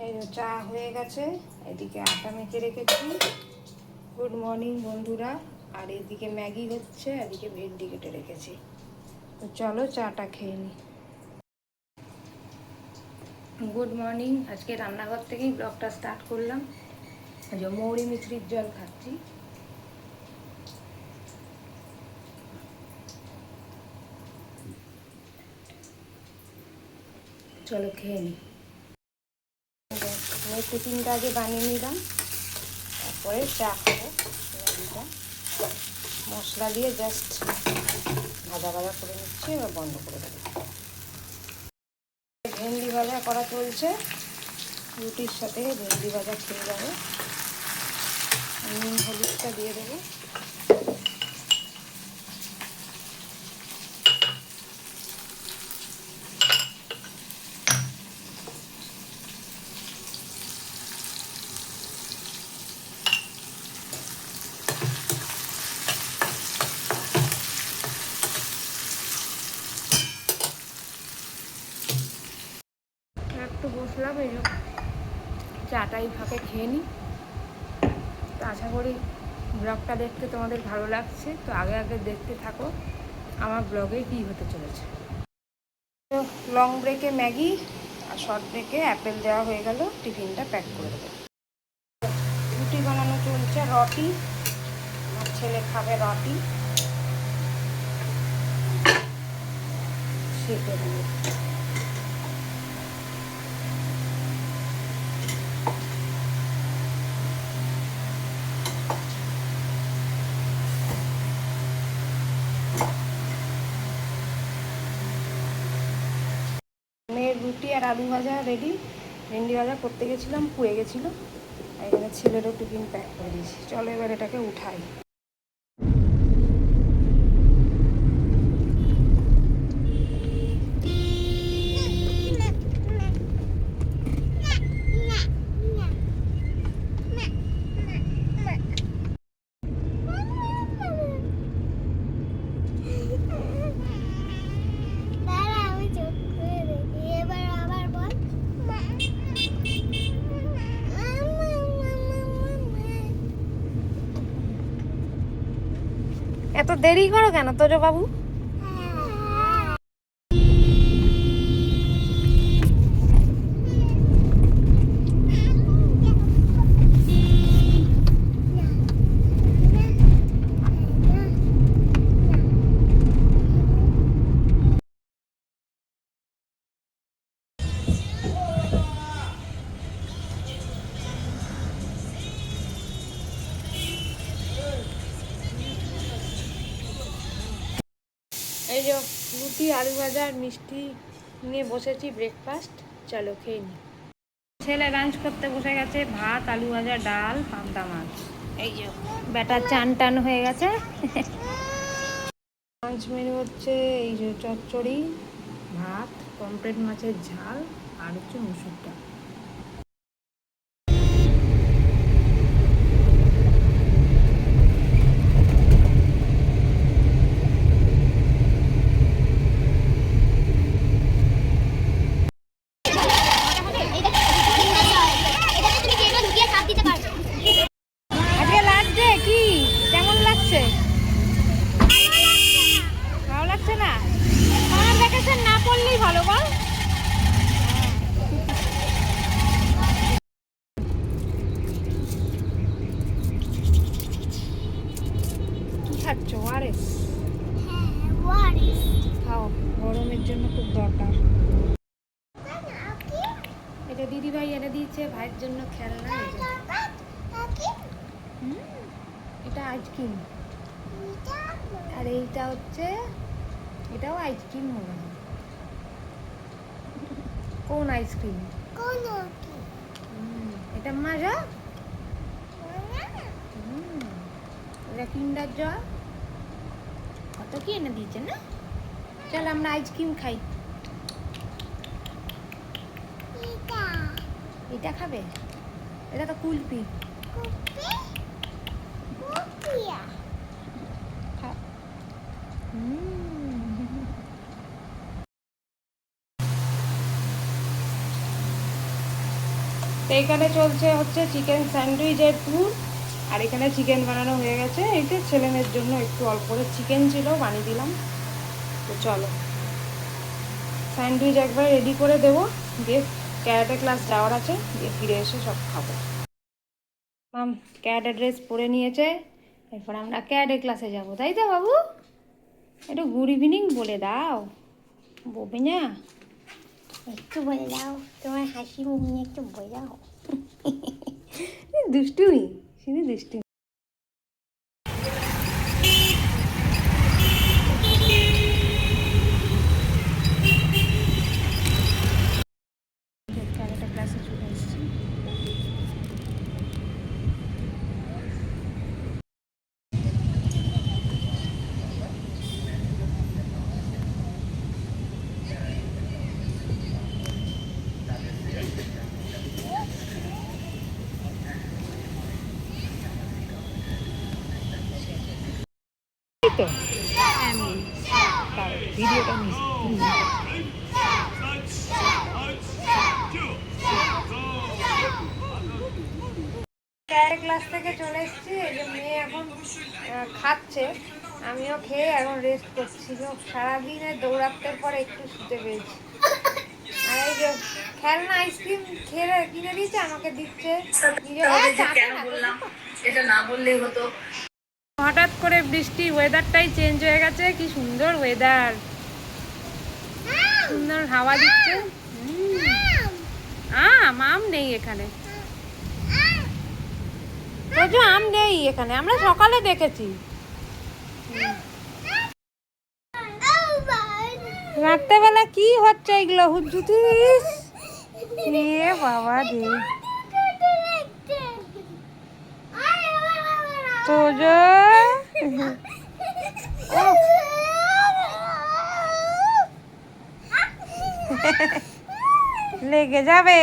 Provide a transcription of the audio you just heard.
এই যে চা হয়ে গেছে, এদিকে আটা মেখে রেখেছি। গুড মর্নিং বন্ধুরা। আর এদিকে ম্যাগি হচ্ছে, এদিকে ভেন্ডি কেটে রেখেছি। তো চলো চাটা খেয়ে নিই। Good morning. আজকে রান্নাঘর থেকেই ব্লগটা স্টার্ট করলাম। যে মৌরি মিছরির জল খাচ্ছি। চলো খেয়ে নিই। টিফিনটা আগে বানিয়ে নিলাম, তারপরে চা খাবো। ম্যাগিটা মশলা দিয়ে জাস্ট ভাজা ভাজা করে নিচ্ছি, এবার বন্ধ করে দেবো। ভেন্ডি ভাজা করা চলছে, রুটির সাথে ভেন্ডি ভাজা খেয়ে যাবে। নুন হলুদটা দিয়ে দেবো। একটু বসলাম, এই চাটাই ফাঁকে খেয়ে নিই। তো আশা করি ব্লগটা দেখতে তোমাদের ভালো লাগছে। তো আগে আগে দেখতে থাকো আমার ব্লগে কী হতে চলেছে। লং ব্রেকে ম্যাগি আর শর্ট ব্রেকে অ্যাপেল দেওয়া হয়ে গেল। টিফিনটা প্যাক করে দেবো। রুটি বানানো চলছে, রুটি। আমার ছেলে খাবে রুটি, সেঁকে দেবো। মেয়ের রুটি আর আলু ভাজা রেডি। ভেন্ডি ভাজা করতে গেছিলাম, পুড়ে গেছিলো। এখানে ছেলেরও টিফিন প্যাক করে দিয়েছি। চলো এবার এটাকে উঠাই। এত দেরি করো কেন তোজো বাবু? এই যে রুটি আলু ভাজা আর মিষ্টি নিয়ে বসেছি ব্রেকফাস্ট। চলো খেয়ে নিই। ছেলে লাঞ্চ করতে বসে গেছে, ভাত আলু ভাজা ডাল পান্তা মাছ। এই যে ব্যাটার চান টান হয়ে গেছে। লাঞ্চ মেনু হচ্ছে এই যে চচ্চড়ি, ভাত, পমফ্রেট মাছের ঝাল আর হচ্ছে মুসুর ডাল। আজকে লাস্ট ডে, কি কেমন লাগছে? ভালো লাগছে না? আমার ভ্যাকেশন না পড়লেই ভালো বল। কি খাচ্ছ? ওআরএস? খাও, গরমের জন্য খুব দরকার। এটা দিদিভাই এনে দিয়েছে ভাইয়ের জন্য খেলনা। এটা আইসক্রিম, আর এইটা হচ্ছে, এটাও আইসক্রিম হবে। কোন আইসক্রিম? এটা মাজা। এটা কিন্ডার জয়। কত কি এনে দিয়েছে না? চল আমরা আইসক্রিম খাই। এটা খাবে? এটা তো কুলপি। তো এখানে চলছে হচ্ছে চিকেন স্যান্ডউইচের পুর, আর এখানে চিকেন বানানো হয়ে গেছে। এইটা ছেলেমেয়ের জন্য একটু অল্প করে চিকেন ছিল, বানিয়ে দিলাম। তো চলো স্যান্ডউইচ একবার রেডি করে দেবো, দিয়ে ক্যারাটে ক্লাস যাওয়ার আছে, দিয়ে ফিরে এসে সব খাবো। মাম ক্যারাটে ড্রেস পরে নিয়েছে, এরপর আমরা ক্যারাটে ক্লাসে যাবো, তাই তো বাবু? একটু গুড ইভিনিং বলে দাও ববিনা, একটু বলে দাও, তোমার হাসি মুখ নিয়ে একটু বলে দাও। দুষ্টুমি, শুধু দুষ্টুমি। ক্যারাটে ক্লাসে চলে এসেছি। তো ভিডিওটা ক্যারাটে ক্লাস থেকে চলে এসেছি, এই যে মেয়ে এখন খাচ্ছে, আমিও খেয়ে এখন রেস্ট করছি। সারাদিনের দৌড়াতের পরে একটু শুতে পেয়েছি। আর এই যে খেলনা আইসক্রিম খেয়ে কিনে দিচ্ছে, আমাকে দিচ্ছে। কেন বললাম এটা না বললেই হতো। হঠাৎ করে বৃষ্টি, ওয়েদারটাই চেঞ্জ হয়ে গেছে। কি সুন্দর ওয়েদার, সুন্দর হাওয়া দিচ্ছে। আম নেই এখানে, আম নেই এখানে, আমরা সকালে দেখেছি। রাত্রেবেলা কি হচ্ছে এগুলো হুজ্জুতিস? বাবা রে, তোজো লেগে যাবে।